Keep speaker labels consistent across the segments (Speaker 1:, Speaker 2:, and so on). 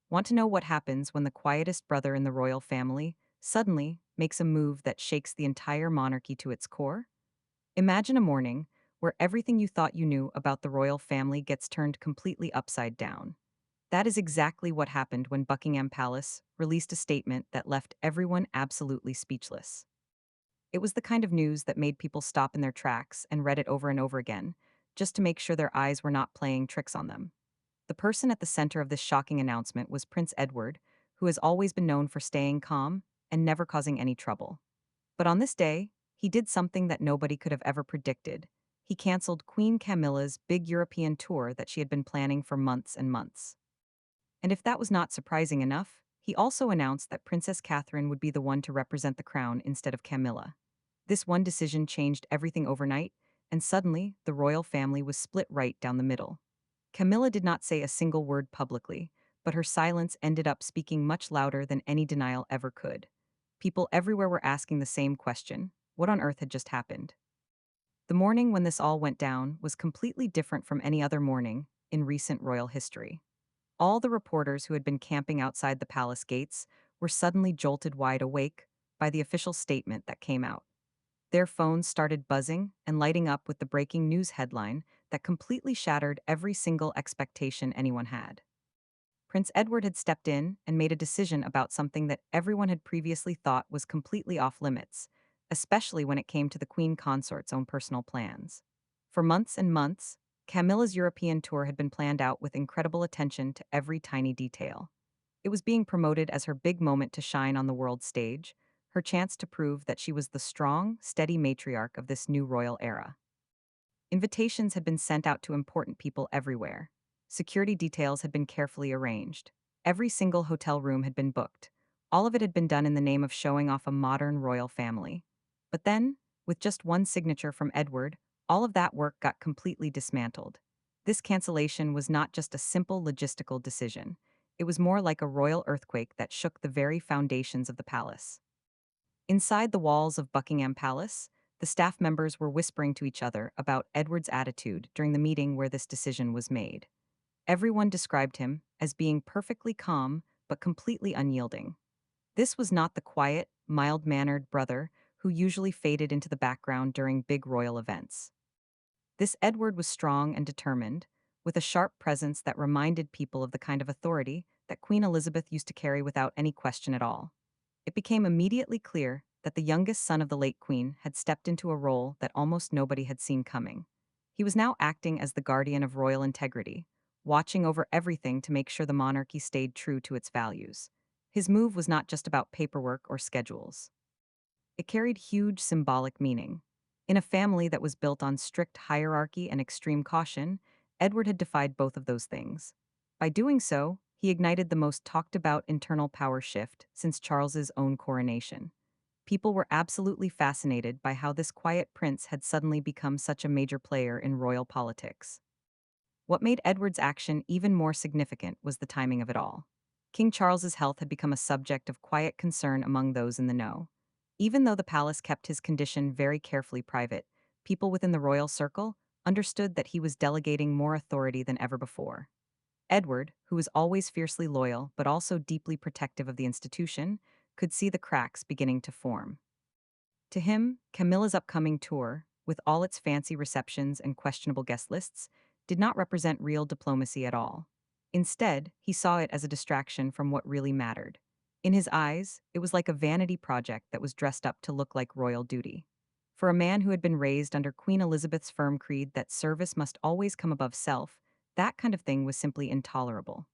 Speaker 1: Want to know what happens when the quietest brother in the royal family suddenly makes a move that shakes the entire monarchy to its core? Imagine a morning where everything you thought you knew about the royal family gets turned completely upside down. That is exactly what happened when Buckingham Palace released a statement that left everyone absolutely speechless. It was the kind of news that made people stop in their tracks and read it over and over again, just to make sure their eyes were not playing tricks on them. The person at the center of this shocking announcement was Prince Edward, who has always been known for staying calm and never causing any trouble. But on this day, he did something that nobody could have ever predicted. He canceled Queen Camilla's big European tour that she had been planning for months and months. And if that was not surprising enough, he also announced that Princess Catherine would be the one to represent the crown instead of Camilla. This one decision changed everything overnight, and suddenly the royal family was split right down the middle. Camilla did not say a single word publicly, but her silence ended up speaking much louder than any denial ever could. People everywhere were asking the same question: what on earth had just happened? The morning when this all went down was completely different from any other morning in recent royal history. All the reporters who had been camping outside the palace gates were suddenly jolted wide awake by the official statement that came out. Their phones started buzzing and lighting up with the breaking news headline that completely shattered every single expectation anyone had. Prince Edward had stepped in and made a decision about something that everyone had previously thought was completely off limits, especially when it came to the Queen Consort's own personal plans. For months and months, Camilla's European tour had been planned out with incredible attention to every tiny detail. It was being promoted as her big moment to shine on the world stage, her chance to prove that she was the strong, steady matriarch of this new royal era. Invitations had been sent out to important people everywhere. Security details had been carefully arranged. Every single hotel room had been booked. All of it had been done in the name of showing off a modern royal family. But then, with just one signature from Edward, all of that work got completely dismantled. This cancellation was not just a simple logistical decision. It was more like a royal earthquake that shook the very foundations of the palace. Inside the walls of Buckingham Palace, the staff members were whispering to each other about Edward's attitude during the meeting where this decision was made. Everyone described him as being perfectly calm but completely unyielding. This was not the quiet, mild mannered brother who usually faded into the background during big royal events. This Edward was strong and determined, with a sharp presence that reminded people of the kind of authority that Queen Elizabeth used to carry without any question at all. It became immediately clear that the youngest son of the late queen had stepped into a role that almost nobody had seen coming. He was now acting as the guardian of royal integrity, watching over everything to make sure the monarchy stayed true to its values. His move was not just about paperwork or schedules. It carried huge symbolic meaning. In a family that was built on strict hierarchy and extreme caution, Edward had defied both of those things. By doing so, he ignited the most talked about internal power shift since Charles's own coronation. People were absolutely fascinated by how this quiet prince had suddenly become such a major player in royal politics. What made Edward's action even more significant was the timing of it all. King Charles's health had become a subject of quiet concern among those in the know. Even though the palace kept his condition very carefully private, people within the royal circle understood that he was delegating more authority than ever before. Edward, who was always fiercely loyal but also deeply protective of the institution, could see the cracks beginning to form. To him, Camilla's upcoming tour, with all its fancy receptions and questionable guest lists, did not represent real diplomacy at all. Instead, he saw it as a distraction from what really mattered. In his eyes, it was like a vanity project that was dressed up to look like royal duty. For a man who had been raised under Queen Elizabeth's firm creed that service must always come above self, that kind of thing was simply intolerable.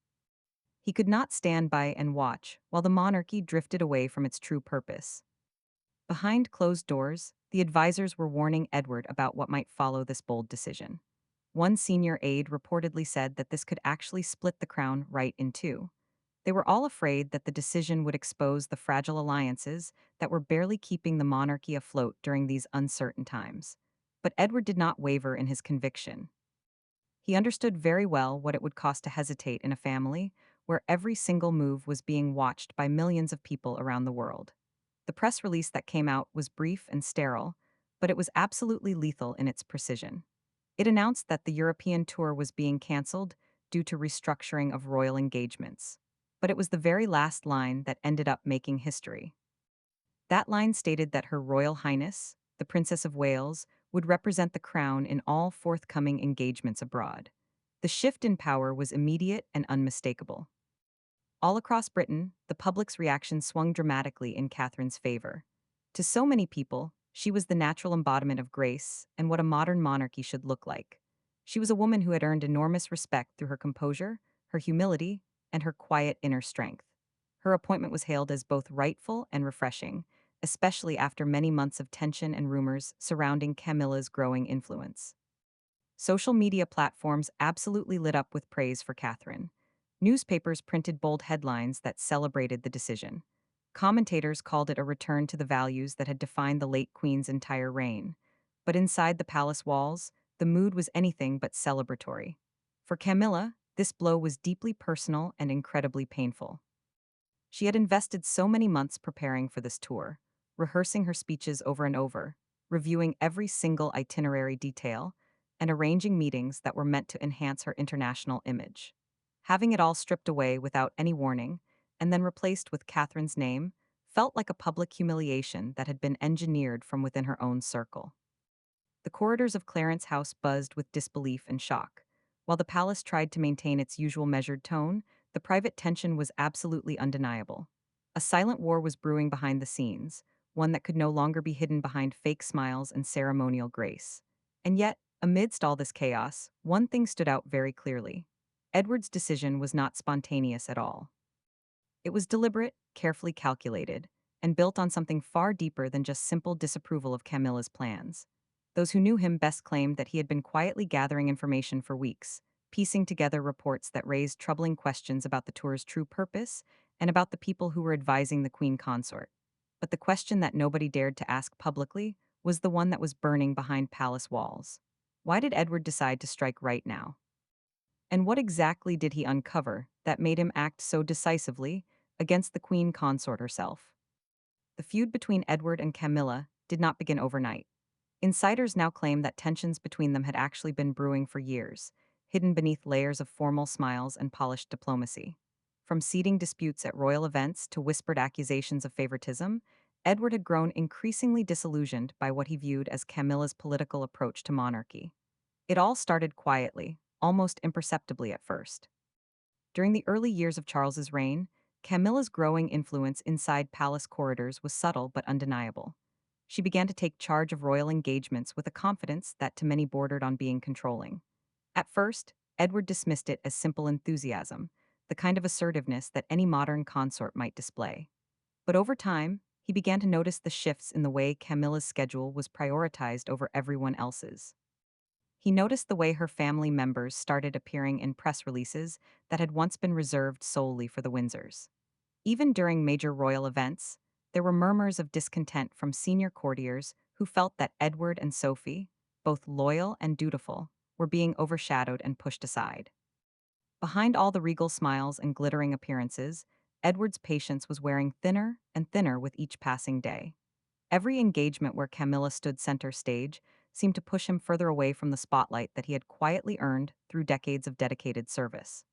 Speaker 1: He could not stand by and watch while the monarchy drifted away from its true purpose. Behind closed doors, the advisors were warning Edward about what might follow this bold decision. One senior aide reportedly said that this could actually split the crown right in two. They were all afraid that the decision would expose the fragile alliances that were barely keeping the monarchy afloat during these uncertain times. But Edward did not waver in his conviction. He understood very well what it would cost to hesitate in a family where every single move was being watched by millions of people around the world. The press release that came out was brief and sterile, but it was absolutely lethal in its precision. It announced that the European tour was being cancelled due to restructuring of royal engagements. but it was the very last line that ended up making history. That line stated that Her Royal Highness, the Princess of Wales, would represent the crown in all forthcoming engagements abroad. The shift in power was immediate and unmistakable. All across Britain, the public's reaction swung dramatically in Catherine's favor. To so many people, she was the natural embodiment of grace and what a modern monarchy should look like. She was a woman who had earned enormous respect through her composure, her humility, and her quiet inner strength. Her appointment was hailed as both rightful and refreshing, especially after many months of tension and rumors surrounding Camilla's growing influence. Social media platforms absolutely lit up with praise for Catherine. Newspapers printed bold headlines that celebrated the decision. Commentators called it a return to the values that had defined the late Queen's entire reign. But inside the palace walls, the mood was anything but celebratory. For Camilla, this blow was deeply personal and incredibly painful. She had invested so many months preparing for this tour, rehearsing her speeches over and over, reviewing every single itinerary detail, and arranging meetings that were meant to enhance her international image. Having it all stripped away without any warning, and then replaced with Catherine's name, felt like a public humiliation that had been engineered from within her own circle. The corridors of Clarence House buzzed with disbelief and shock. While the palace tried to maintain its usual measured tone, the private tension was absolutely undeniable. A silent war was brewing behind the scenes, one that could no longer be hidden behind fake smiles and ceremonial grace. And yet, amidst all this chaos, one thing stood out very clearly. Edward's decision was not spontaneous at all. It was deliberate, carefully calculated, and built on something far deeper than just simple disapproval of Camilla's plans. Those who knew him best claimed that he had been quietly gathering information for weeks, piecing together reports that raised troubling questions about the tour's true purpose and about the people who were advising the Queen consort. But the question that nobody dared to ask publicly was the one that was burning behind palace walls. Why did Edward decide to strike right now? And what exactly did he uncover that made him act so decisively against the Queen consort herself? The feud between Edward and Camilla did not begin overnight. Insiders now claim that tensions between them had actually been brewing for years, hidden beneath layers of formal smiles and polished diplomacy. From seating disputes at royal events to whispered accusations of favoritism, Edward had grown increasingly disillusioned by what he viewed as Camilla's political approach to monarchy. It all started quietly, almost imperceptibly at first. During the early years of Charles's reign, Camilla's growing influence inside palace corridors was subtle but undeniable. She began to take charge of royal engagements with a confidence that to many bordered on being controlling. At first, Edward dismissed it as simple enthusiasm, the kind of assertiveness that any modern consort might display. But over time, he began to notice the shifts in the way Camilla's schedule was prioritized over everyone else's. He noticed the way her family members started appearing in press releases that had once been reserved solely for the Windsors. Even during major royal events, there were murmurs of discontent from senior courtiers who felt that Edward and Sophie, both loyal and dutiful, were being overshadowed and pushed aside. Behind all the regal smiles and glittering appearances, Edward's patience was wearing thinner and thinner with each passing day. Every engagement where Camilla stood center stage seemed to push him further away from the spotlight that he had quietly earned through decades of dedicated service.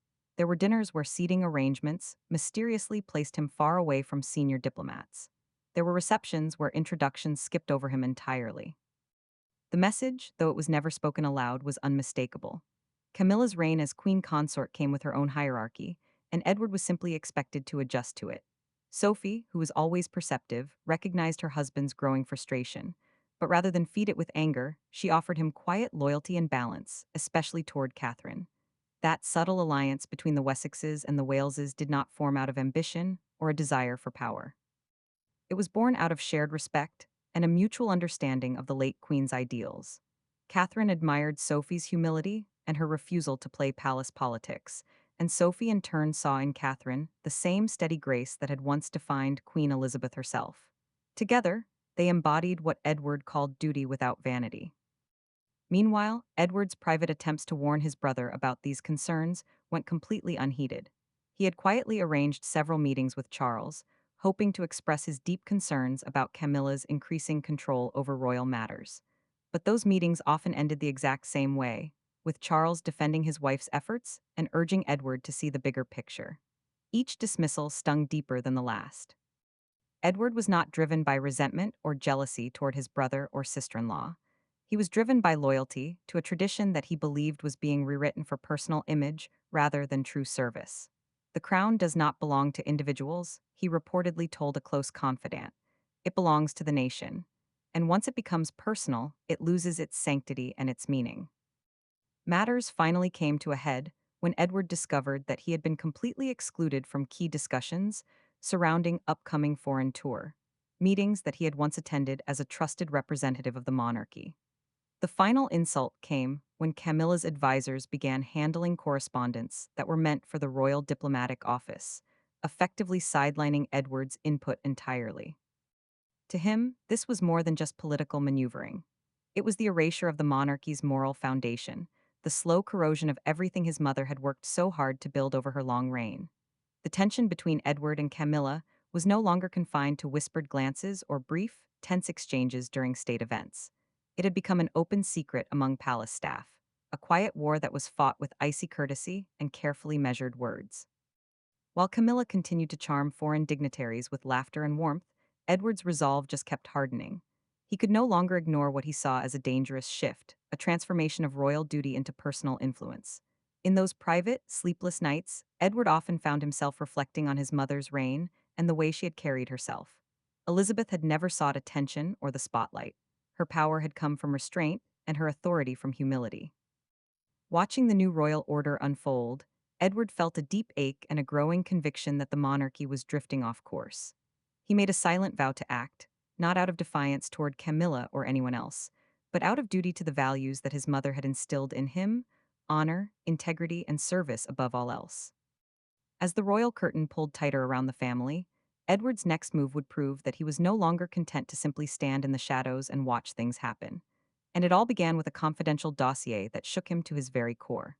Speaker 1: There were dinners where seating arrangements mysteriously placed him far away from senior diplomats. There were receptions where introductions skipped over him entirely. The message, though it was never spoken aloud, was unmistakable. Camilla's reign as queen consort came with her own hierarchy, and Edward was simply expected to adjust to it. Sophie, who was always perceptive, recognized her husband's growing frustration, but rather than feed it with anger, she offered him quiet loyalty and balance, especially toward Catherine. That subtle alliance between the Wessexes and the Waleses did not form out of ambition or a desire for power. It was born out of shared respect and a mutual understanding of the late Queen's ideals. Catherine admired Sophie's humility and her refusal to play palace politics, and Sophie in turn saw in Catherine the same steady grace that had once defined Queen Elizabeth herself. Together, they embodied what Edward called duty without vanity. Meanwhile, Edward's private attempts to warn his brother about these concerns went completely unheeded. He had quietly arranged several meetings with Charles, hoping to express his deep concerns about Camilla's increasing control over royal matters. But those meetings often ended the exact same way, with Charles defending his wife's efforts and urging Edward to see the bigger picture. Each dismissal stung deeper than the last. Edward was not driven by resentment or jealousy toward his brother or sister-in-law. He was driven by loyalty to a tradition that he believed was being rewritten for personal image rather than true service. The crown does not belong to individuals, he reportedly told a close confidant. It belongs to the nation. And once it becomes personal, it loses its sanctity and its meaning. Matters finally came to a head when Edward discovered that he had been completely excluded from key discussions surrounding upcoming foreign tour, meetings that he had once attended as a trusted representative of the monarchy. The final insult came when Camilla's advisors began handling correspondence that were meant for the royal diplomatic office, effectively sidelining Edward's input entirely. To him, this was more than just political maneuvering. It was the erasure of the monarchy's moral foundation, the slow corrosion of everything his mother had worked so hard to build over her long reign. The tension between Edward and Camilla was no longer confined to whispered glances or brief, tense exchanges during state events. It had become an open secret among palace staff, a quiet war that was fought with icy courtesy and carefully measured words. While Camilla continued to charm foreign dignitaries with laughter and warmth, Edward's resolve just kept hardening. He could no longer ignore what he saw as a dangerous shift, a transformation of royal duty into personal influence. In those private, sleepless nights, Edward often found himself reflecting on his mother's reign and the way she had carried herself. Elizabeth had never sought attention or the spotlight. Her power had come from restraint and her authority from humility. Watching the new royal order unfold, Edward felt a deep ache and a growing conviction that the monarchy was drifting off course. He made a silent vow to act, not out of defiance toward Camilla or anyone else, but out of duty to the values that his mother had instilled in him: honor, integrity, and service above all else. As the royal curtain pulled tighter around the family, Edward's next move would prove that he was no longer content to simply stand in the shadows and watch things happen. And it all began with a confidential dossier that shook him to his very core.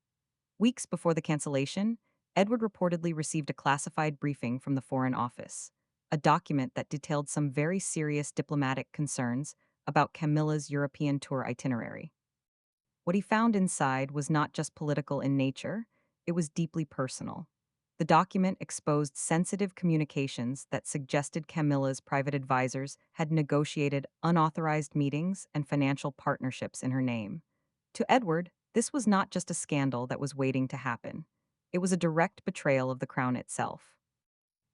Speaker 1: Weeks before the cancellation, Edward reportedly received a classified briefing from the Foreign Office, a document that detailed some very serious diplomatic concerns about Camilla's European tour itinerary. What he found inside was not just political in nature, it was deeply personal. The document exposed sensitive communications that suggested Camilla's private advisors had negotiated unauthorized meetings and financial partnerships in her name. To Edward, this was not just a scandal that was waiting to happen. It was a direct betrayal of the crown itself.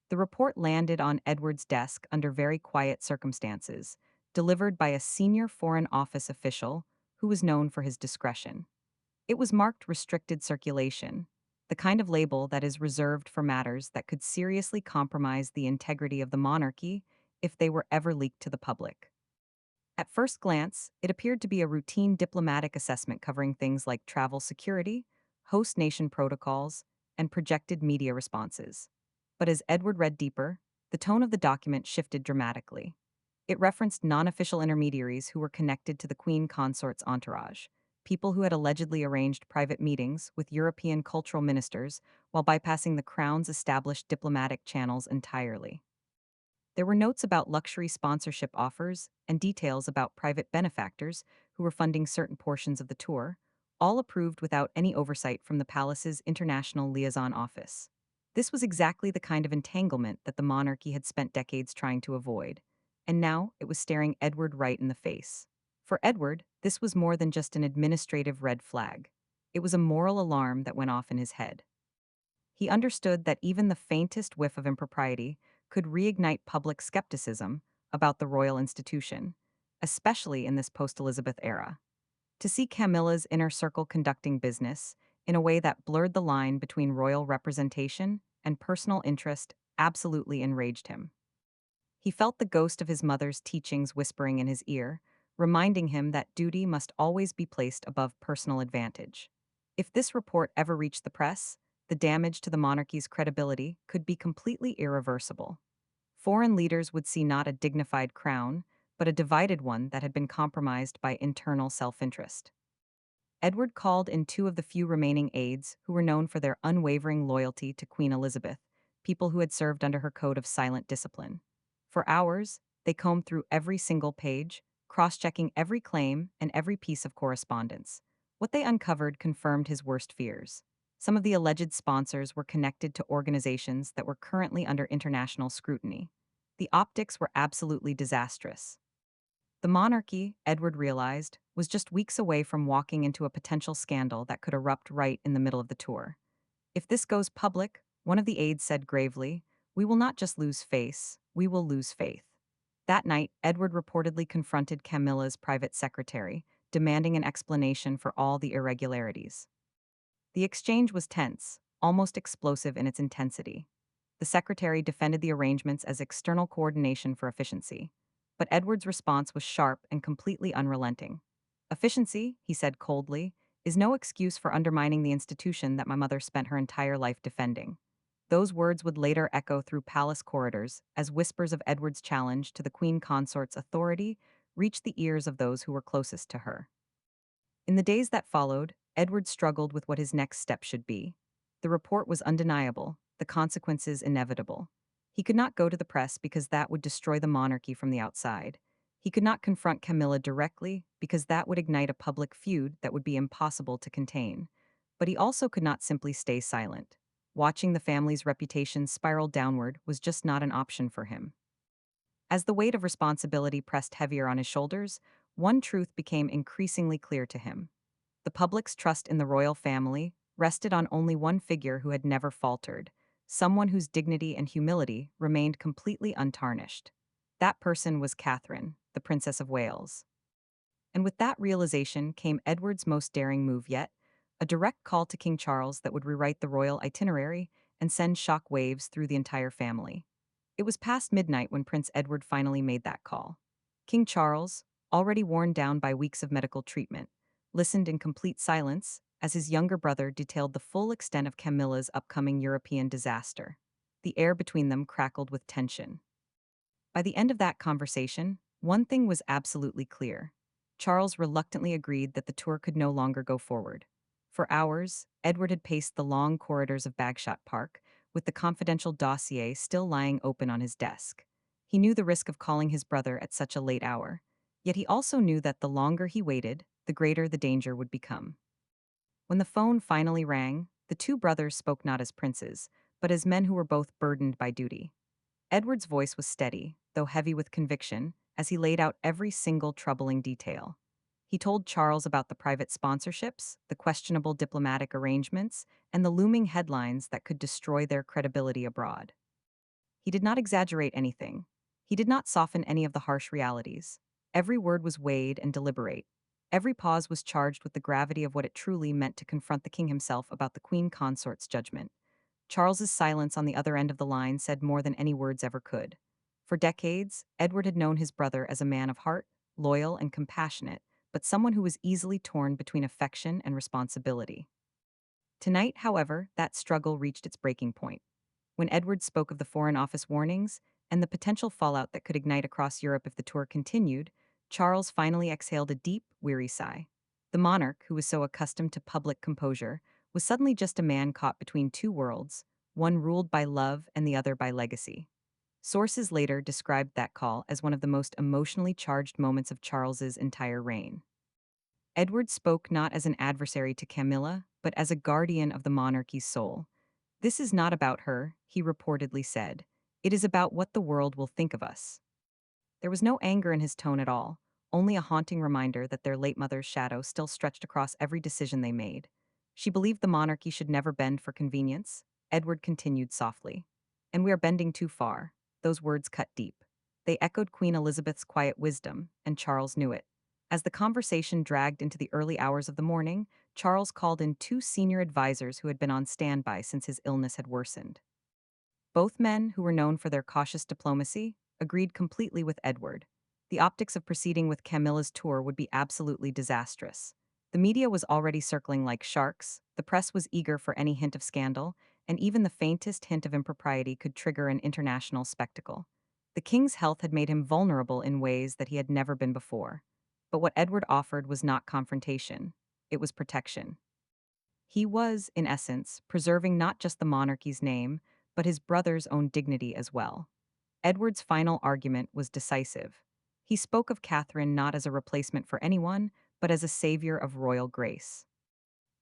Speaker 1: The report landed on Edward's desk under very quiet circumstances, delivered by a senior Foreign Office official who was known for his discretion. It was marked restricted circulation, the kind of label that is reserved for matters that could seriously compromise the integrity of the monarchy if they were ever leaked to the public. At first glance, it appeared to be a routine diplomatic assessment covering things like travel security, host nation protocols, and projected media responses. But as Edward read deeper, the tone of the document shifted dramatically. It referenced non-official intermediaries who were connected to the Queen consort's entourage, people who had allegedly arranged private meetings with European cultural ministers while bypassing the Crown's established diplomatic channels entirely. There were notes about luxury sponsorship offers and details about private benefactors who were funding certain portions of the tour, all approved without any oversight from the palace's International Liaison Office. This was exactly the kind of entanglement that the monarchy had spent decades trying to avoid, and now it was staring Edward right in the face. For Edward, this was more than just an administrative red flag. It was a moral alarm that went off in his head. He understood that even the faintest whiff of impropriety could reignite public skepticism about the royal institution, especially in this post-Elizabeth era. To see Camilla's inner circle conducting business in a way that blurred the line between royal representation and personal interest absolutely enraged him. He felt the ghost of his mother's teachings whispering in his ear, reminding him that duty must always be placed above personal advantage. If this report ever reached the press, the damage to the monarchy's credibility could be completely irreversible. Foreign leaders would see not a dignified crown, but a divided one that had been compromised by internal self-interest. Edward called in two of the few remaining aides who were known for their unwavering loyalty to Queen Elizabeth, people who had served under her code of silent discipline. For hours, they combed through every single page, cross-checking every claim and every piece of correspondence. What they uncovered confirmed his worst fears. Some of the alleged sponsors were connected to organizations that were currently under international scrutiny. The optics were absolutely disastrous. The monarchy, Edward realized, was just weeks away from walking into a potential scandal that could erupt right in the middle of the tour. If this goes public, one of the aides said gravely, we will not just lose face, we will lose faith. That night, Edward reportedly confronted Camilla's private secretary, demanding an explanation for all the irregularities. The exchange was tense, almost explosive in its intensity. The secretary defended the arrangements as external coordination for efficiency. But Edward's response was sharp and completely unrelenting. Efficiency, he said coldly, is no excuse for undermining the institution that my mother spent her entire life defending. Those words would later echo through palace corridors as whispers of Edward's challenge to the queen consort's authority reached the ears of those who were closest to her. In the days that followed, Edward struggled with what his next step should be. The report was undeniable, the consequences inevitable. He could not go to the press because that would destroy the monarchy from the outside. He could not confront Camilla directly because that would ignite a public feud that would be impossible to contain. But he also could not simply stay silent. Watching the family's reputation spiral downward was just not an option for him. As the weight of responsibility pressed heavier on his shoulders, one truth became increasingly clear to him. The public's trust in the royal family rested on only one figure who had never faltered, someone whose dignity and humility remained completely untarnished. That person was Catherine, the Princess of Wales. And with that realization came Edward's most daring move yet, a direct call to King Charles that would rewrite the royal itinerary and send shock waves through the entire family. It was past midnight when Prince Edward finally made that call. King Charles, already worn down by weeks of medical treatment, listened in complete silence as his younger brother detailed the full extent of Camilla's upcoming European disaster. The air between them crackled with tension. By the end of that conversation, one thing was absolutely clear. Charles reluctantly agreed that the tour could no longer go forward. For hours, Edward had paced the long corridors of Bagshot Park, with the confidential dossier still lying open on his desk. He knew the risk of calling his brother at such a late hour, yet he also knew that the longer he waited, the greater the danger would become. When the phone finally rang, the two brothers spoke not as princes, but as men who were both burdened by duty. Edward's voice was steady, though heavy with conviction, as he laid out every single troubling detail. He told Charles about the private sponsorships, the questionable diplomatic arrangements, and the looming headlines that could destroy their credibility abroad. He did not exaggerate anything. He did not soften any of the harsh realities. Every word was weighed and deliberate. Every pause was charged with the gravity of what it truly meant to confront the king himself about the queen consort's judgment. Charles's silence on the other end of the line said more than any words ever could. For decades, Edward had known his brother as a man of heart, loyal and compassionate, but someone who was easily torn between affection and responsibility. Tonight, however, that struggle reached its breaking point. When Edward spoke of the Foreign Office warnings and the potential fallout that could ignite across Europe if the tour continued, Charles finally exhaled a deep, weary sigh. The monarch, who was so accustomed to public composure, was suddenly just a man caught between two worlds, one ruled by love and the other by legacy. Sources later described that call as one of the most emotionally charged moments of Charles's entire reign. Edward spoke not as an adversary to Camilla, but as a guardian of the monarchy's soul. This is not about her, he reportedly said. It is about what the world will think of us. There was no anger in his tone at all, only a haunting reminder that their late mother's shadow still stretched across every decision they made. She believed the monarchy should never bend for convenience, Edward continued softly. And we are bending too far. Those words cut deep. They echoed Queen Elizabeth's quiet wisdom, and Charles knew it. As the conversation dragged into the early hours of the morning, Charles called in two senior advisors who had been on standby since his illness had worsened. Both men, who were known for their cautious diplomacy, agreed completely with Edward. The optics of proceeding with Camilla's tour would be absolutely disastrous. The media was already circling like sharks, the press was eager for any hint of scandal, and even the faintest hint of impropriety could trigger an international spectacle. The king's health had made him vulnerable in ways that he had never been before. But what Edward offered was not confrontation, it was protection. He was, in essence, preserving not just the monarchy's name, but his brother's own dignity as well. Edward's final argument was decisive. He spoke of Catherine not as a replacement for anyone, but as a savior of royal grace.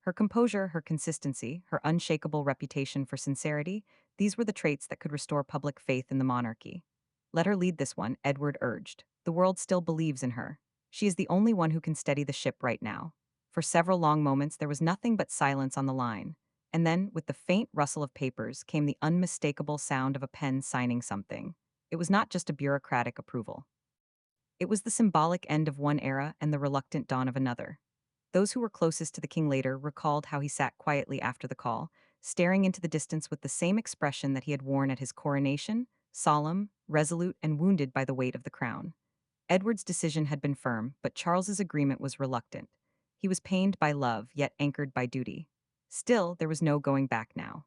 Speaker 1: Her composure, her consistency, her unshakable reputation for sincerity, these were the traits that could restore public faith in the monarchy. Let her lead this one, Edward urged. The world still believes in her. She is the only one who can steady the ship right now. For several long moments, there was nothing but silence on the line. And then, with the faint rustle of papers, came the unmistakable sound of a pen signing something. It was not just a bureaucratic approval. It was the symbolic end of one era and the reluctant dawn of another. Those who were closest to the king later recalled how he sat quietly after the call, staring into the distance with the same expression that he had worn at his coronation, solemn, resolute, and wounded by the weight of the crown. Edward's decision had been firm, but Charles's agreement was reluctant. He was pained by love, yet anchored by duty. Still, there was no going back now.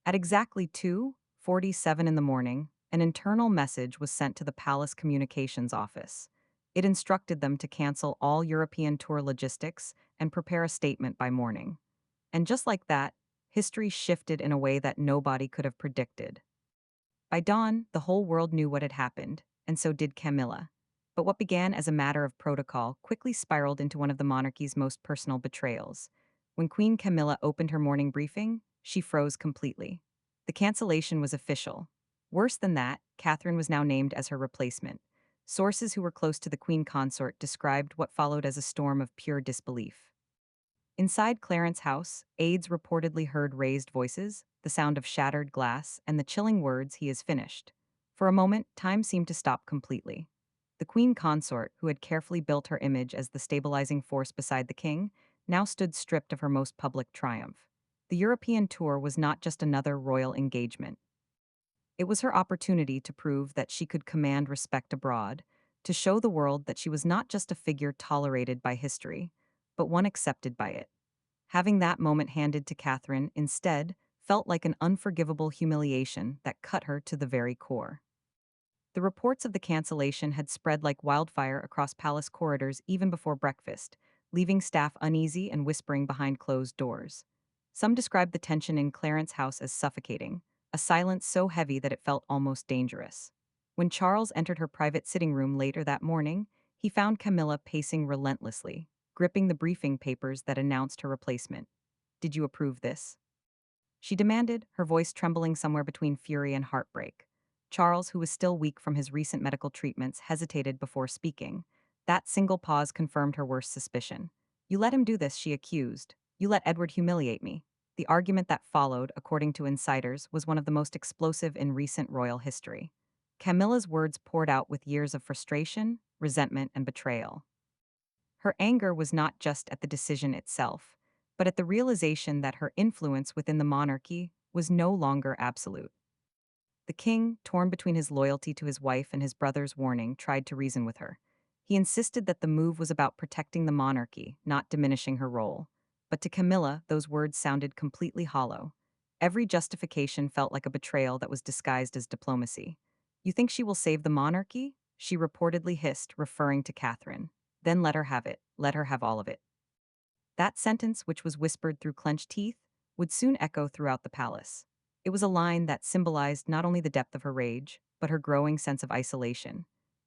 Speaker 1: At exactly 2:47 in the morning, an internal message was sent to the palace communications office. It instructed them to cancel all European tour logistics and prepare a statement by morning. And just like that, history shifted in a way that nobody could have predicted. By dawn, the whole world knew what had happened, and so did Camilla. But what began as a matter of protocol quickly spiraled into one of the monarchy's most personal betrayals. When Queen Camilla opened her morning briefing, she froze completely. The cancellation was official. Worse than that, Catherine was now named as her replacement. Sources who were close to the Queen consort described what followed as a storm of pure disbelief. Inside Clarence's house, aides reportedly heard raised voices, the sound of shattered glass, and the chilling words, "He is finished." For a moment, time seemed to stop completely. The queen consort, who had carefully built her image as the stabilizing force beside the king, now stood stripped of her most public triumph. The European tour was not just another royal engagement. It was her opportunity to prove that she could command respect abroad, to show the world that she was not just a figure tolerated by history, but one accepted by it. Having that moment handed to Catherine, instead, felt like an unforgivable humiliation that cut her to the very core. The reports of the cancellation had spread like wildfire across palace corridors even before breakfast, leaving staff uneasy and whispering behind closed doors. Some described the tension in Clarence's house as suffocating, a silence so heavy that it felt almost dangerous. When Charles entered her private sitting room later that morning, he found Camilla pacing relentlessly, gripping the briefing papers that announced her replacement. "Did you approve this?" she demanded, her voice trembling somewhere between fury and heartbreak. Charles, who was still weak from his recent medical treatments, hesitated before speaking. That single pause confirmed her worst suspicion. "You let him do this," she accused. "You let Edward humiliate me." The argument that followed, according to insiders, was one of the most explosive in recent royal history. Camilla's words poured out with years of frustration, resentment, and betrayal. Her anger was not just at the decision itself, but at the realization that her influence within the monarchy was no longer absolute. The king, torn between his loyalty to his wife and his brother's warning, tried to reason with her. He insisted that the move was about protecting the monarchy, not diminishing her role. But to Camilla, those words sounded completely hollow. Every justification felt like a betrayal that was disguised as diplomacy. "You think she will save the monarchy?" she reportedly hissed, referring to Catherine. "Then let her have it. Let her have all of it." That sentence, which was whispered through clenched teeth, would soon echo throughout the palace. It was a line that symbolized not only the depth of her rage, but her growing sense of isolation.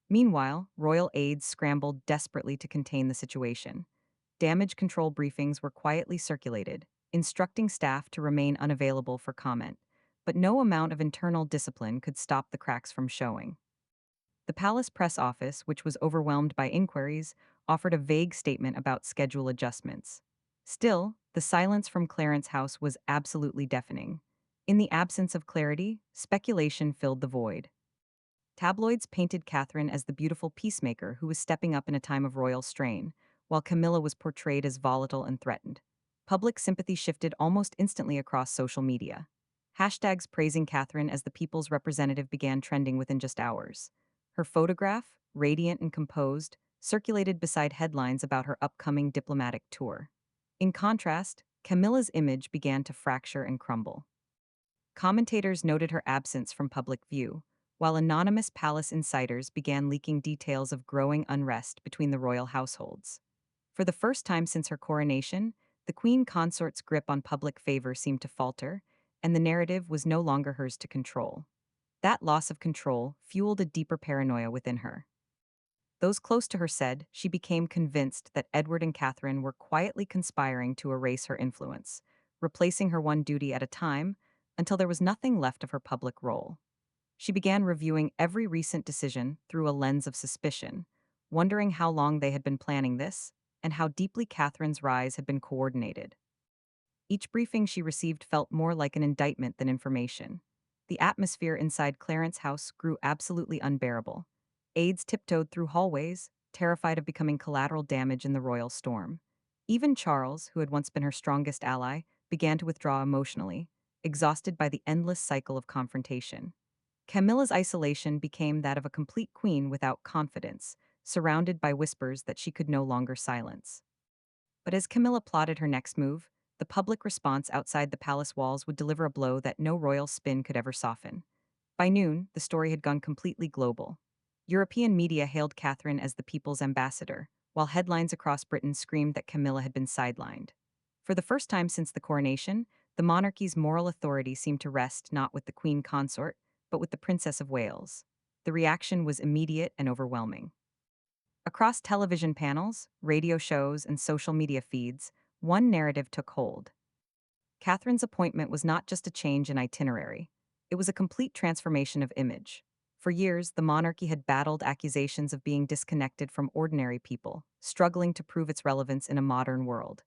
Speaker 1: Meanwhile, royal aides scrambled desperately to contain the situation. Damage control briefings were quietly circulated, instructing staff to remain unavailable for comment. But no amount of internal discipline could stop the cracks from showing. The palace press office, which was overwhelmed by inquiries, offered a vague statement about schedule adjustments. Still, the silence from Clarence's house was absolutely deafening. In the absence of clarity, speculation filled the void. Tabloids painted Catherine as the beautiful peacemaker who was stepping up in a time of royal strain, while Camilla was portrayed as volatile and threatened. Public sympathy shifted almost instantly across social media. Hashtags praising Catherine as the people's representative began trending within just hours. Her photograph, radiant and composed, circulated beside headlines about her upcoming diplomatic tour. In contrast, Camilla's image began to fracture and crumble. Commentators noted her absence from public view, while anonymous palace insiders began leaking details of growing unrest between the royal households. For the first time since her coronation, the queen consort's grip on public favor seemed to falter, and the narrative was no longer hers to control. That loss of control fueled a deeper paranoia within her. Those close to her said she became convinced that Edward and Catherine were quietly conspiring to erase her influence, replacing her one duty at a time until there was nothing left of her public role. She began reviewing every recent decision through a lens of suspicion, wondering how long they had been planning this and how deeply Catherine's rise had been coordinated. Each briefing she received felt more like an indictment than information. The atmosphere inside Clarence House grew absolutely unbearable. Aides tiptoed through hallways, terrified of becoming collateral damage in the royal storm. Even Charles, who had once been her strongest ally, began to withdraw emotionally, exhausted by the endless cycle of confrontation. Camilla's isolation became that of a complete queen without confidence, surrounded by whispers that she could no longer silence. But as Camilla plotted her next move, the public response outside the palace walls would deliver a blow that no royal spin could ever soften. By noon, the story had gone completely global. European media hailed Catherine as the people's ambassador, while headlines across Britain screamed that Camilla had been sidelined. For the first time since the coronation, the monarchy's moral authority seemed to rest not with the Queen consort, but with the Princess of Wales. The reaction was immediate and overwhelming. Across television panels, radio shows, and social media feeds, one narrative took hold. Catherine's appointment was not just a change in itinerary, it was a complete transformation of image. For years, the monarchy had battled accusations of being disconnected from ordinary people, struggling to prove its relevance in a modern world.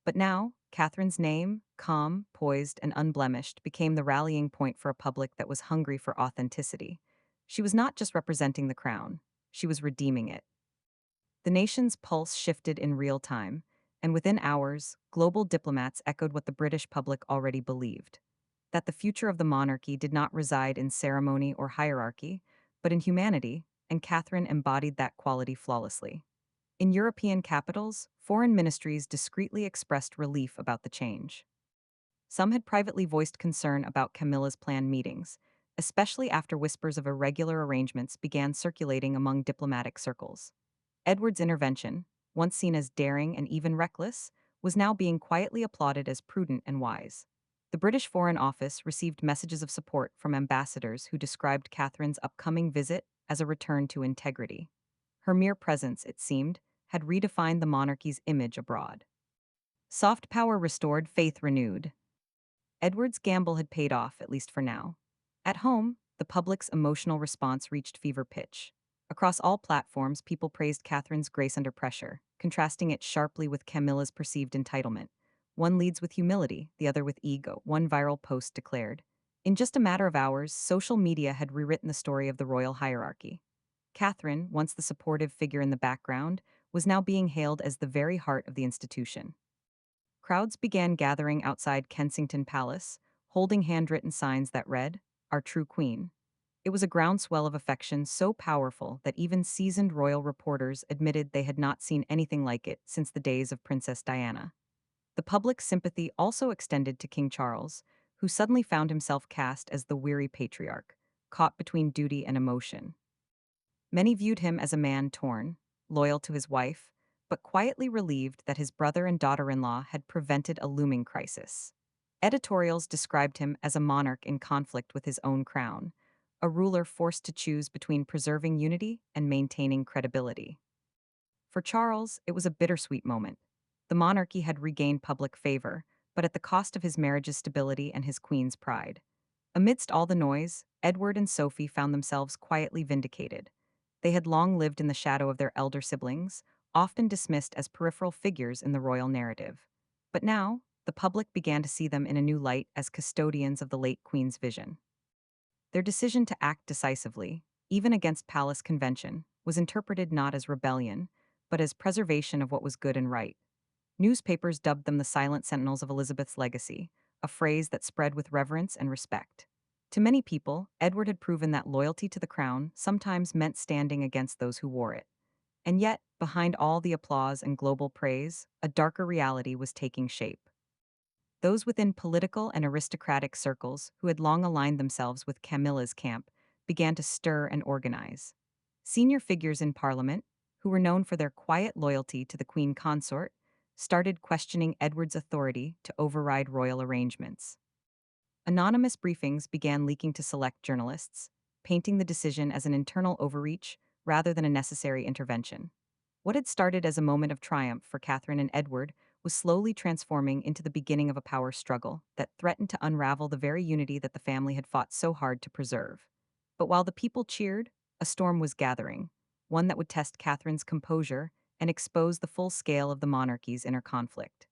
Speaker 1: But now, Catherine's name, calm, poised, and unblemished, became the rallying point for a public that was hungry for authenticity. She was not just representing the crown, she was redeeming it. The nation's pulse shifted in real time, and within hours, global diplomats echoed what the British public already believed: that the future of the monarchy did not reside in ceremony or hierarchy, but in humanity, and Catherine embodied that quality flawlessly. In European capitals, foreign ministries discreetly expressed relief about the change. Some had privately voiced concern about Camilla's planned meetings, especially after whispers of irregular arrangements began circulating among diplomatic circles. Edward's intervention, once seen as daring and even reckless, was now being quietly applauded as prudent and wise. The British Foreign Office received messages of support from ambassadors who described Catherine's upcoming visit as a return to integrity. Her mere presence, it seemed, had redefined the monarchy's image abroad. Soft power restored, faith renewed. Edward's gamble had paid off, at least for now. At home, the public's emotional response reached fever pitch. Across all platforms, people praised Catherine's grace under pressure, contrasting it sharply with Camilla's perceived entitlement. One leads with humility, the other with ego, one viral post declared. In just a matter of hours, social media had rewritten the story of the royal hierarchy. Catherine, once the supportive figure in the background, was now being hailed as the very heart of the institution. Crowds began gathering outside Kensington Palace, holding handwritten signs that read, "Our true queen." It was a groundswell of affection so powerful that even seasoned royal reporters admitted they had not seen anything like it since the days of Princess Diana. The public's sympathy also extended to King Charles, who suddenly found himself cast as the weary patriarch, caught between duty and emotion. Many viewed him as a man torn, loyal to his wife, but quietly relieved that his brother and daughter-in-law had prevented a looming crisis. Editorials described him as a monarch in conflict with his own crown, a ruler forced to choose between preserving unity and maintaining credibility. For Charles, it was a bittersweet moment. The monarchy had regained public favor, but at the cost of his marriage's stability and his queen's pride. Amidst all the noise, Edward and Sophie found themselves quietly vindicated. They had long lived in the shadow of their elder siblings, often dismissed as peripheral figures in the royal narrative. But now, the public began to see them in a new light as custodians of the late queen's vision. Their decision to act decisively, even against palace convention, was interpreted not as rebellion, but as preservation of what was good and right. Newspapers dubbed them the silent sentinels of Elizabeth's legacy, a phrase that spread with reverence and respect. To many people, Edward had proven that loyalty to the crown sometimes meant standing against those who wore it. And yet, behind all the applause and global praise, a darker reality was taking shape. Those within political and aristocratic circles who had long aligned themselves with Camilla's camp began to stir and organize. Senior figures in Parliament, who were known for their quiet loyalty to the Queen consort, started questioning Edward's authority to override royal arrangements. Anonymous briefings began leaking to select journalists, painting the decision as an internal overreach rather than a necessary intervention. What had started as a moment of triumph for Catherine and Edward was slowly transforming into the beginning of a power struggle that threatened to unravel the very unity that the family had fought so hard to preserve. But while the people cheered, a storm was gathering, one that would test Catherine's composure and expose the full scale of the monarchy's inner conflict.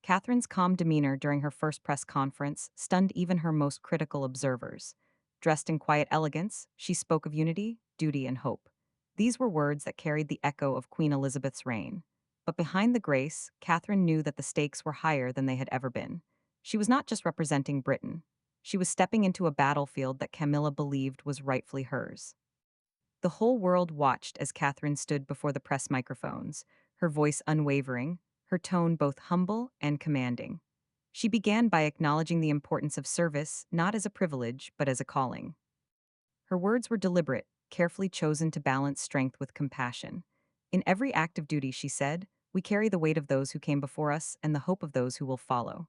Speaker 1: Catherine's calm demeanor during her first press conference stunned even her most critical observers. Dressed in quiet elegance, she spoke of unity, duty, and hope. These were words that carried the echo of Queen Elizabeth's reign. But behind the grace, Catherine knew that the stakes were higher than they had ever been. She was not just representing Britain. She was stepping into a battlefield that Camilla believed was rightfully hers. The whole world watched as Catherine stood before the press microphones, her voice unwavering, her tone both humble and commanding. She began by acknowledging the importance of service not as a privilege, but as a calling. Her words were deliberate, carefully chosen to balance strength with compassion. In every act of duty, she said, we carry the weight of those who came before us and the hope of those who will follow.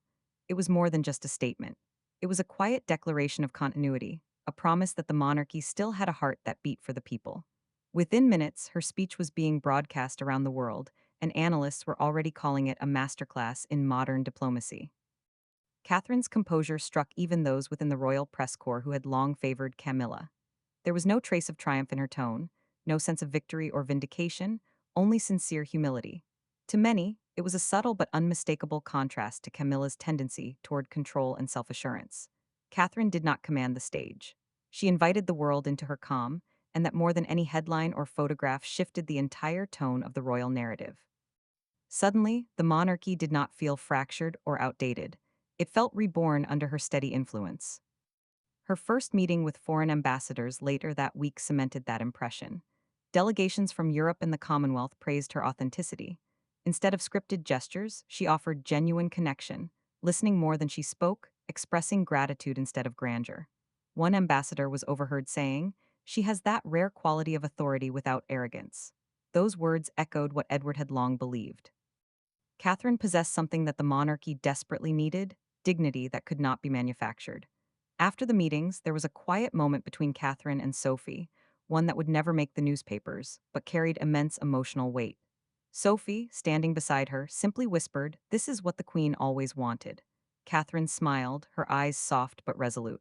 Speaker 1: It was more than just a statement. It was a quiet declaration of continuity, a promise that the monarchy still had a heart that beat for the people. Within minutes, her speech was being broadcast around the world, and analysts were already calling it a masterclass in modern diplomacy. Catherine's composure struck even those within the royal press corps who had long favored Camilla. There was no trace of triumph in her tone, no sense of victory or vindication, only sincere humility. To many, it was a subtle but unmistakable contrast to Camilla's tendency toward control and self-assurance. Catherine did not command the stage. She invited the world into her calm, and that more than any headline or photograph shifted the entire tone of the royal narrative. Suddenly, the monarchy did not feel fractured or outdated. It felt reborn under her steady influence. Her first meeting with foreign ambassadors later that week cemented that impression. Delegations from Europe and the Commonwealth praised her authenticity. Instead of scripted gestures, she offered genuine connection, listening more than she spoke, expressing gratitude instead of grandeur. One ambassador was overheard saying, she has that rare quality of authority without arrogance. Those words echoed what Edward had long believed. Catherine possessed something that the monarchy desperately needed, dignity that could not be manufactured. After the meetings, there was a quiet moment between Catherine and Sophie, one that would never make the newspapers, but carried immense emotional weight. Sophie, standing beside her, simply whispered, "This is what the Queen always wanted." Catherine smiled, her eyes soft but resolute.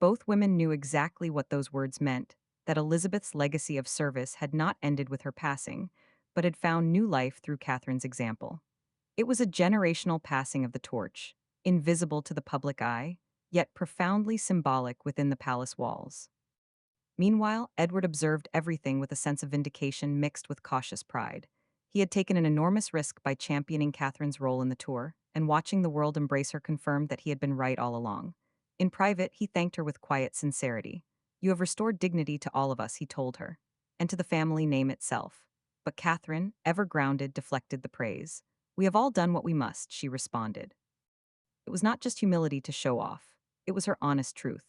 Speaker 1: Both women knew exactly what those words meant, that Elizabeth's legacy of service had not ended with her passing, but had found new life through Catherine's example. It was a generational passing of the torch, invisible to the public eye, yet profoundly symbolic within the palace walls. Meanwhile, Edward observed everything with a sense of vindication mixed with cautious pride. He had taken an enormous risk by championing Catherine's role in the tour, and watching the world embrace her confirmed that he had been right all along. In private, he thanked her with quiet sincerity. "You have restored dignity to all of us," he told her, "and to the family name itself." But Catherine, ever grounded, deflected the praise. "We have all done what we must," she responded. It was not just humility to show off. It was her honest truth.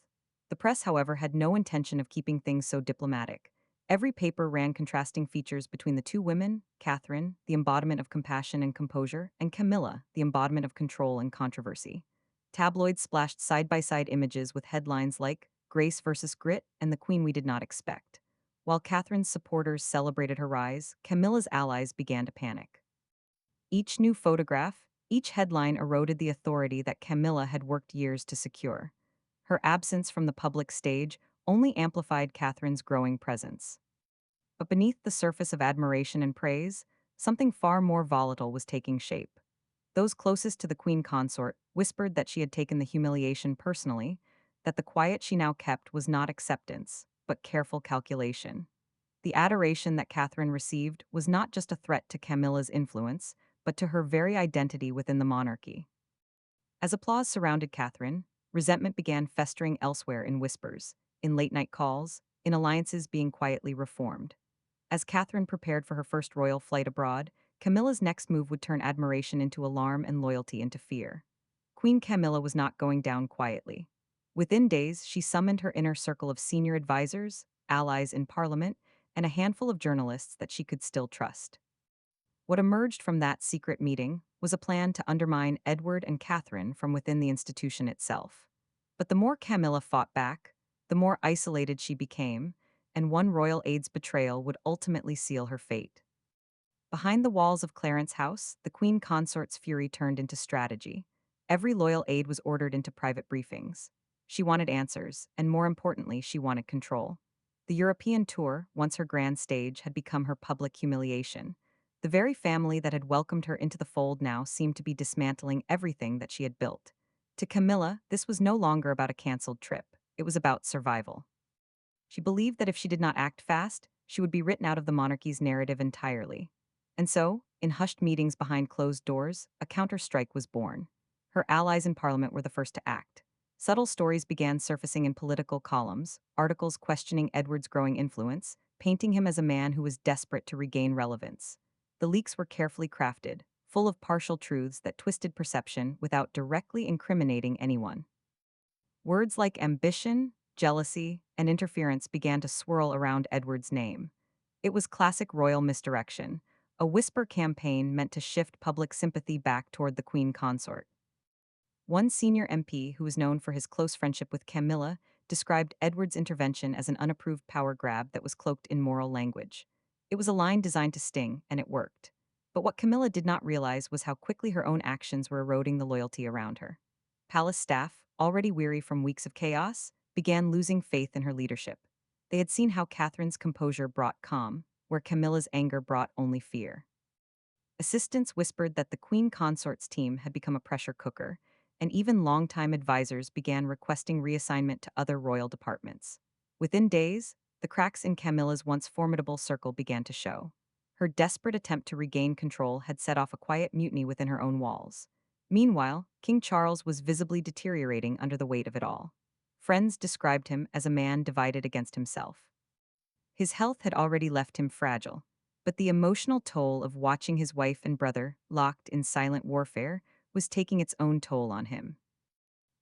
Speaker 1: The press, however, had no intention of keeping things so diplomatic. Every paper ran contrasting features between the two women, Catherine, the embodiment of compassion and composure, and Camilla, the embodiment of control and controversy. Tabloids splashed side-by-side images with headlines like "Grace versus Grit" and "The Queen We Did Not Expect." While Catherine's supporters celebrated her rise, Camilla's allies began to panic. Each new photograph, each headline eroded the authority that Camilla had worked years to secure. Her absence from the public stage only amplified Catherine's growing presence. But beneath the surface of admiration and praise, something far more volatile was taking shape. Those closest to the queen consort whispered that she had taken the humiliation personally, that the quiet she now kept was not acceptance, but careful calculation. The adoration that Catherine received was not just a threat to Camilla's influence, but to her very identity within the monarchy. As applause surrounded Catherine, resentment began festering elsewhere in whispers, in late-night calls, in alliances being quietly reformed. As Catherine prepared for her first royal flight abroad, Camilla's next move would turn admiration into alarm and loyalty into fear. Queen Camilla was not going down quietly. Within days, she summoned her inner circle of senior advisors, allies in parliament, and a handful of journalists that she could still trust. What emerged from that secret meeting was a plan to undermine Edward and Catherine from within the institution itself. But the more Camilla fought back, the more isolated she became, and one royal aide's betrayal would ultimately seal her fate. Behind the walls of Clarence House, the Queen Consort's fury turned into strategy. Every loyal aide was ordered into private briefings. She wanted answers, and more importantly, she wanted control. The European tour, once her grand stage, had become her public humiliation. The very family that had welcomed her into the fold now seemed to be dismantling everything that she had built. To Camilla, this was no longer about a cancelled trip. It was about survival. She believed that if she did not act fast, she would be written out of the monarchy's narrative entirely. And so, in hushed meetings behind closed doors, a counter-strike was born. Her allies in Parliament were the first to act. Subtle stories began surfacing in political columns, articles questioning Edward's growing influence, painting him as a man who was desperate to regain relevance. The leaks were carefully crafted, full of partial truths that twisted perception without directly incriminating anyone. Words like ambition, jealousy, and interference began to swirl around Edward's name. It was classic royal misdirection, a whisper campaign meant to shift public sympathy back toward the Queen Consort. One senior MP, who was known for his close friendship with Camilla, described Edward's intervention as an unapproved power grab that was cloaked in moral language. It was a line designed to sting, and it worked. But what Camilla did not realize was how quickly her own actions were eroding the loyalty around her. Palace staff, already weary from weeks of chaos, began losing faith in her leadership. They had seen how Catherine's composure brought calm, where Camilla's anger brought only fear. Assistants whispered that the Queen Consort's team had become a pressure cooker, and even longtime advisors began requesting reassignment to other royal departments. Within days, the cracks in Camilla's once formidable circle began to show. Her desperate attempt to regain control had set off a quiet mutiny within her own walls. Meanwhile, King Charles was visibly deteriorating under the weight of it all. Friends described him as a man divided against himself. His health had already left him fragile, but the emotional toll of watching his wife and brother, locked in silent warfare, was taking its own toll on him.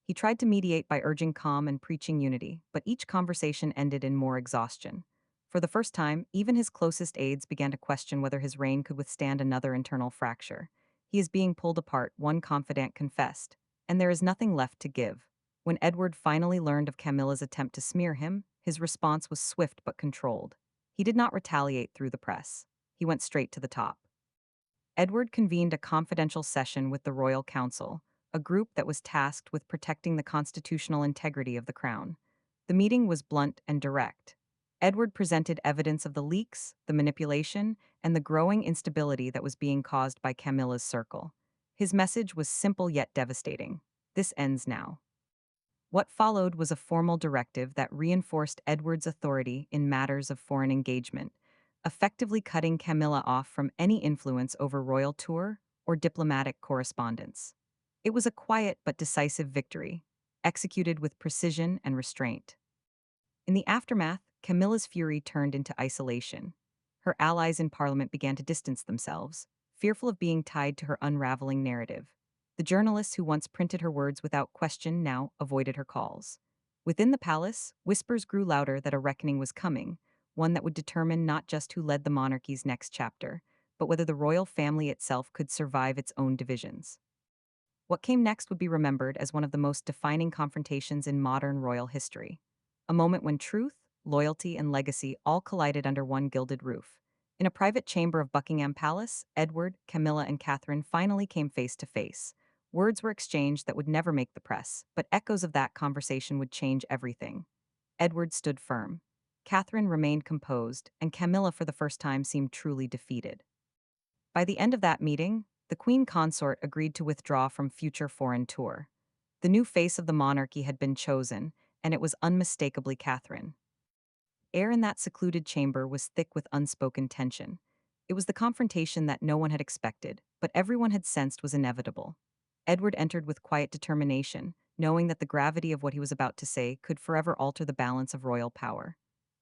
Speaker 1: He tried to mediate by urging calm and preaching unity, but each conversation ended in more exhaustion. For the first time, even his closest aides began to question whether his reign could withstand another internal fracture. He is being pulled apart, one confidant confessed, and there is nothing left to give. When Edward finally learned of Camilla's attempt to smear him, his response was swift but controlled. He did not retaliate through the press. He went straight to the top. Edward convened a confidential session with the Royal Council, a group that was tasked with protecting the constitutional integrity of the crown. The meeting was blunt and direct. Edward presented evidence of the leaks, the manipulation, and the growing instability that was being caused by Camilla's circle. His message was simple yet devastating. This ends now. What followed was a formal directive that reinforced Edward's authority in matters of foreign engagement, effectively cutting Camilla off from any influence over royal tour or diplomatic correspondence. It was a quiet but decisive victory, executed with precision and restraint. In the aftermath, Camilla's fury turned into isolation. Her allies in Parliament began to distance themselves, fearful of being tied to her unraveling narrative. The journalists who once printed her words without question now avoided her calls. Within the palace, whispers grew louder that a reckoning was coming, one that would determine not just who led the monarchy's next chapter, but whether the royal family itself could survive its own divisions. What came next would be remembered as one of the most defining confrontations in modern royal history. A moment when truth, loyalty, and legacy all collided under one gilded roof. In a private chamber of Buckingham Palace, Edward, Camilla, and Catherine finally came face to face. Words were exchanged that would never make the press, but echoes of that conversation would change everything. Edward stood firm. Catherine remained composed, and Camilla for the first time seemed truly defeated. By the end of that meeting, the Queen Consort agreed to withdraw from future foreign tour. The new face of the monarchy had been chosen, and it was unmistakably Catherine. Air in that secluded chamber was thick with unspoken tension. It was the confrontation that no one had expected, but everyone had sensed was inevitable. Edward entered with quiet determination, knowing that the gravity of what he was about to say could forever alter the balance of royal power.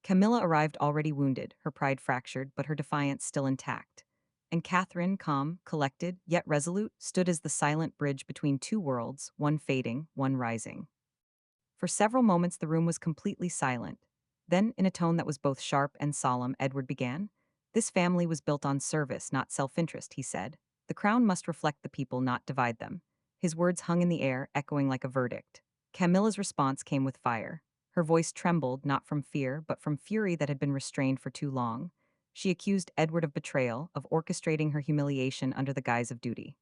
Speaker 1: Camilla arrived already wounded, her pride fractured, but her defiance still intact. And Catherine, calm, collected, yet resolute, stood as the silent bridge between two worlds, one fading, one rising. For several moments the room was completely silent. Then, in a tone that was both sharp and solemn, Edward began. "This family was built on service, not self-interest," he said. "The crown must reflect the people, not divide them." His words hung in the air, echoing like a verdict. Camilla's response came with fire. Her voice trembled not from fear, but from fury that had been restrained for too long. She accused Edward of betrayal, of orchestrating her humiliation under the guise of duty.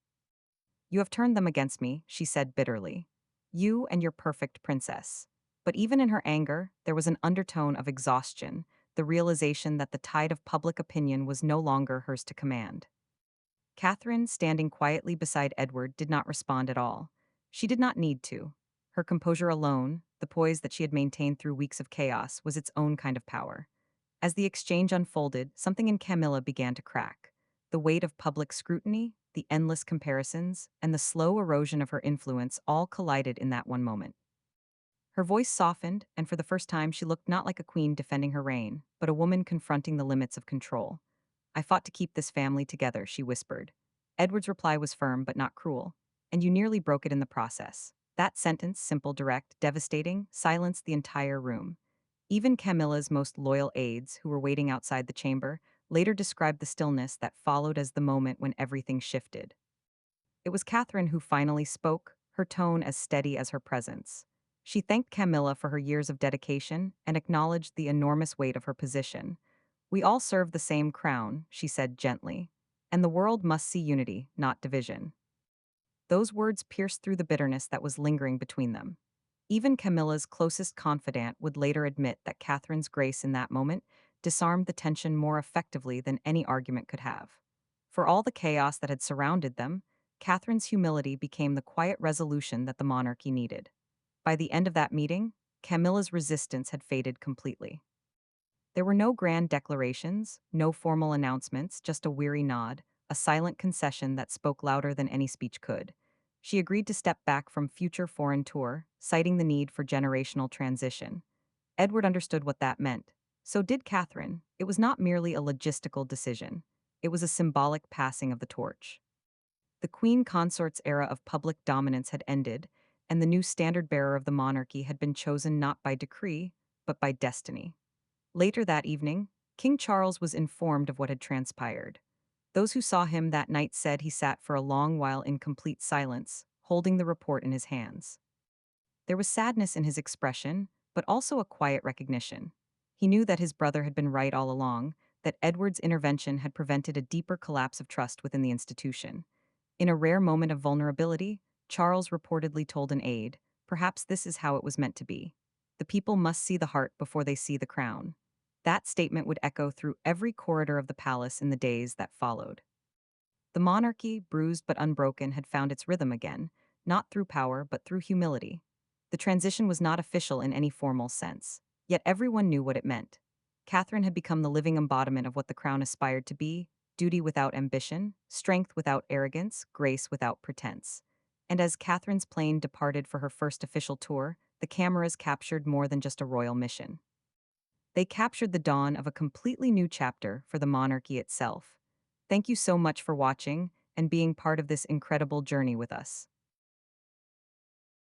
Speaker 1: You have turned them against me, she said bitterly. You and your perfect princess. But even in her anger, there was an undertone of exhaustion, the realization that the tide of public opinion was no longer hers to command. Catherine, standing quietly beside Edward, did not respond at all. She did not need to. Her composure alone, the poise that she had maintained through weeks of chaos, was its own kind of power. As the exchange unfolded, something in Camilla began to crack. The weight of public scrutiny, the endless comparisons, and the slow erosion of her influence all collided in that one moment. Her voice softened, and for the first time she looked not like a queen defending her reign, but a woman confronting the limits of control. I fought to keep this family together, she whispered. Edward's reply was firm but not cruel, and you nearly broke it in the process. That sentence, simple, direct, devastating, silenced the entire room. Even Camilla's most loyal aides, who were waiting outside the chamber, later described the stillness that followed as the moment when everything shifted. It was Catherine who finally spoke, her tone as steady as her presence. She thanked Camilla for her years of dedication and acknowledged the enormous weight of her position. We all serve the same crown, she said gently, and the world must see unity, not division. Those words pierced through the bitterness that was lingering between them. Even Camilla's closest confidant would later admit that Catherine's grace in that moment disarmed the tension more effectively than any argument could have. For all the chaos that had surrounded them, Catherine's humility became the quiet resolution that the monarchy needed. By the end of that meeting, Camilla's resistance had faded completely. There were no grand declarations, no formal announcements, just a weary nod, a silent concession that spoke louder than any speech could. She agreed to step back from future foreign tour, citing the need for generational transition. Edward understood what that meant. So did Catherine. It was not merely a logistical decision. It was a symbolic passing of the torch. The queen consort's era of public dominance had ended, and the new standard bearer of the monarchy had been chosen not by decree, but by destiny. Later that evening, King Charles was informed of what had transpired. Those who saw him that night said he sat for a long while in complete silence, holding the report in his hands. There was sadness in his expression, but also a quiet recognition. He knew that his brother had been right all along, that Edward's intervention had prevented a deeper collapse of trust within the institution. In a rare moment of vulnerability, Charles reportedly told an aide, "Perhaps this is how it was meant to be. The people must see the heart before they see the crown." That statement would echo through every corridor of the palace in the days that followed. The monarchy, bruised but unbroken, had found its rhythm again, not through power but through humility. The transition was not official in any formal sense, yet everyone knew what it meant. Catherine had become the living embodiment of what the crown aspired to be: duty without ambition, strength without arrogance, grace without pretense. And as Catherine's plane departed for her first official tour, the cameras captured more than just a royal mission. They captured the dawn of a completely new chapter for the monarchy itself. Thank you so much for watching and being part of this incredible journey with us.